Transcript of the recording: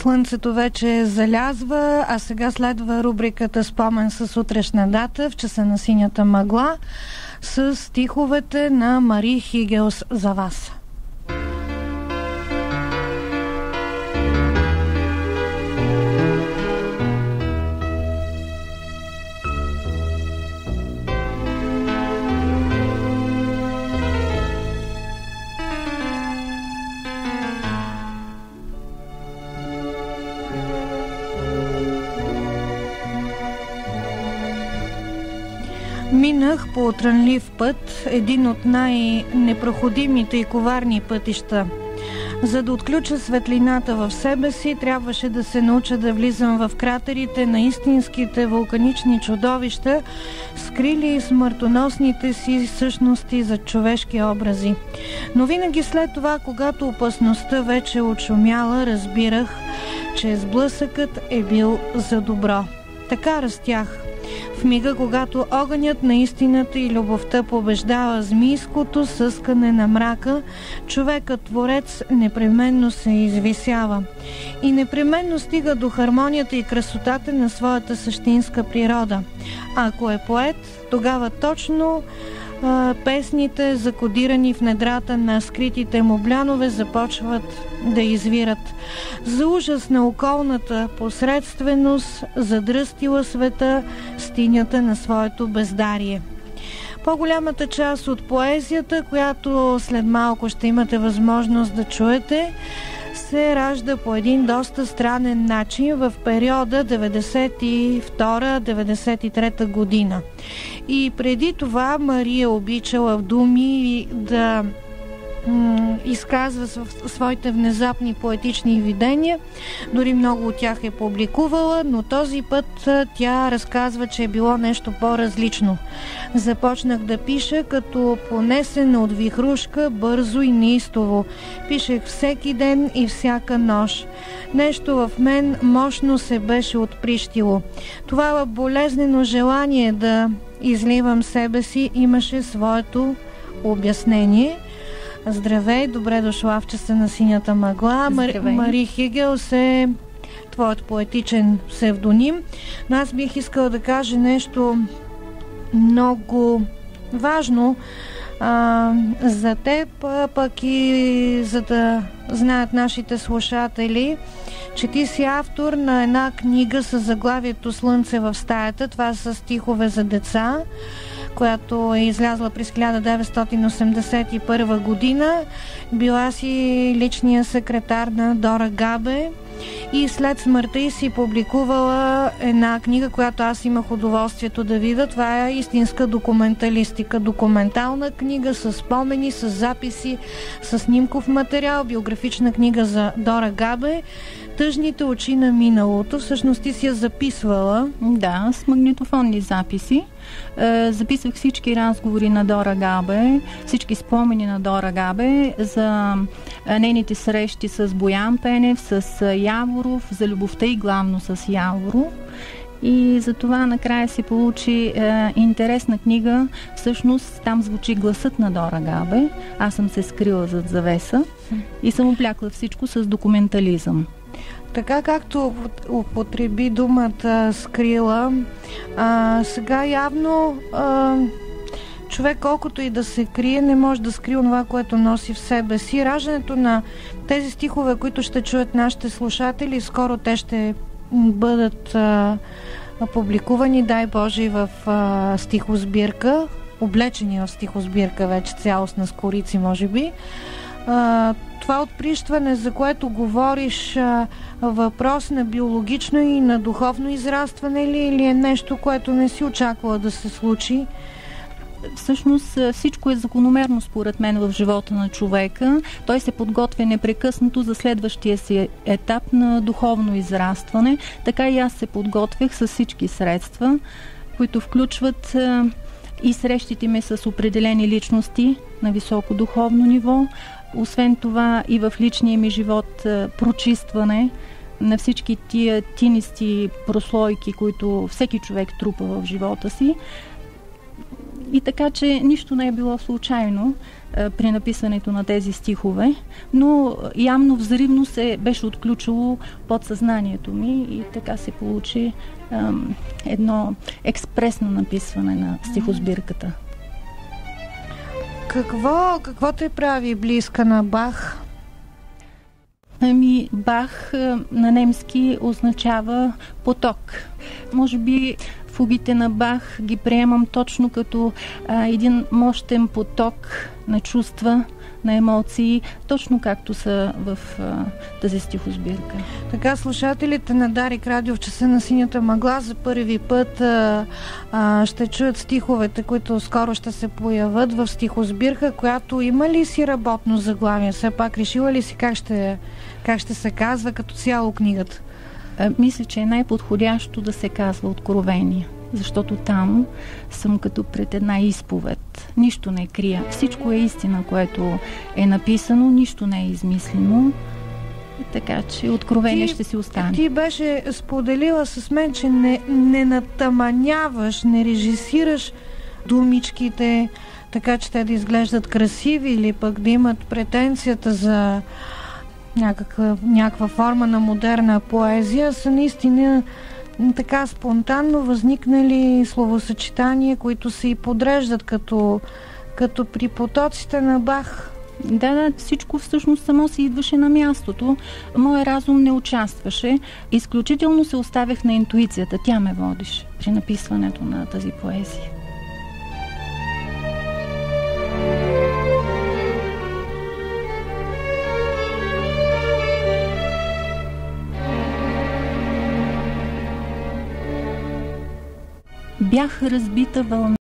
Слънцето вече залязва, а сега следва рубриката Спомен с утрешна дата в часа на синята мъгла с стиховете на Мари Хигелс за вас. Минах по отранлив път, един от най-непроходимите и коварни пътища. За да отключа светлината в себе си, трябваше да се науча да влизам в кратерите на истинските вулканични чудовища, скрили смъртоносните си същности за човешки образи. Но винаги след това, когато опасността вече отшумяла, разбирах, че сблъсъкът е бил за добро. Така растях. В мига, когато огънят на истината и любовта побеждава змийското съскане на мрака, човекът-творец непременно се извисява и непременно стига до хармонията и красотата на своята същинска природа. Ако е поет, тогава точно песните, закодирани в недрата на скритите му блянове, започват да извират. За ужас на околната посредственост, задръстила света с тинята на своето бездарие. По-голямата част от поезията, която след малко ще имате възможност да чуете, се ражда по един доста странен начин в периода 92-93 година. И преди това Мария обичала в думи да изказва своите внезапни поетични видения. Дори много от тях е публикувала, но този път тя разказва, че е било нещо по-различно. Започнах да пиша като понесена от вихрушка, бързо и неистово. Пишех всеки ден и всяка нощ. Нещо в мен мощно се беше отприщило. Това болезнено желание да изливам себе си имаше своето обяснение. Здравей, добре дошла в часа на синята мъгла. Мари Хигелс е твоят поетичен псевдоним. Но аз бих искала да кажа нещо много важно за теб, пък и за да знаят нашите слушатели, че ти си автор на една книга с заглавието "Слънце в стаята". Това са стихове за деца, която е излязла през 1981 година. Била си личния секретар на Дора Габе и след смъртта й си публикувала една книга, която аз имах удоволствието да видя. Това е истинска документалистика, документална книга с спомени, с записи, с снимков материал, биографична книга за Дора Габе. "Тъжните очи на миналото". Всъщност ти си я записвала. Да, с магнитофонни записи. Записвах всички разговори на Дора Габе, всички спомени на Дора Габе за нейните срещи с Боян Пенев, с Яворов, за любовта и главно с Яворов. И за това накрая се получи интересна книга. Всъщност там звучи гласът на Дора Габе. Аз съм се скрила зад завеса и съм облякла всичко с документализъм. Така както употреби думата "скрила", сега явно човек, колкото и да се крие, не може да скрие това, което носи в себе си. Раждането на тези стихове, които ще чуят нашите слушатели, скоро те ще бъдат публикувани, дай Боже, в стихосбирка, облечени в стихосбирка, вече цялостна с корици, може би. Това отприщване, за което говориш, въпрос на биологично и на духовно израстване ли, или е нещо, което не си очаквала да се случи? Всъщност всичко е закономерно според мен в живота на човека. Той се подготвя непрекъснато за следващия си етап на духовно израстване. Така и аз се подготвях с всички средства, които включват и срещите ми с определени личности на високо духовно ниво. Освен това и в личния ми живот прочистване на всички тия тинисти прослойки, които всеки човек трупа в живота си. И така, че нищо не е било случайно при написането на тези стихове, но явно взривно се беше отключило подсъзнанието ми и така се получи едно експресно написване на стихосбирката. Какво те прави близка на Бах? Бах на немски означава поток. Може би фугите на Бах ги приемам точно като един мощен поток на чувства, на емоции, точно както са в тази стихосбирка. Така, слушателите на Дарик Радио в часа на синята мъгла за първи път ще чуят стиховете, които скоро ще се появят в стихосбирка, която има ли си работно заглавие? Все пак решила ли си как ще се казва като цяло книгата? Мисля, че е най-подходящо да се казва Откровение, защото там съм като пред една изповед. Нищо не крия. Всичко е истина, което е написано, нищо не е измислено. Така че Откровение ще си остане. Ти беше споделила с мен, че не натъманяваш, не режисираш думичките, така че те да изглеждат красиви или пък да имат претенцията за някаква форма на модерна поезия, са наистина така спонтанно възникнали словосъчетания, които се и подреждат като при потоците на Бах. Да, всичко всъщност само си идваше на мястото. Моя разум не участваше. Изключително се оставях на интуицията. Тя ме водиш при написването на тази поезия. Бях разбита вълна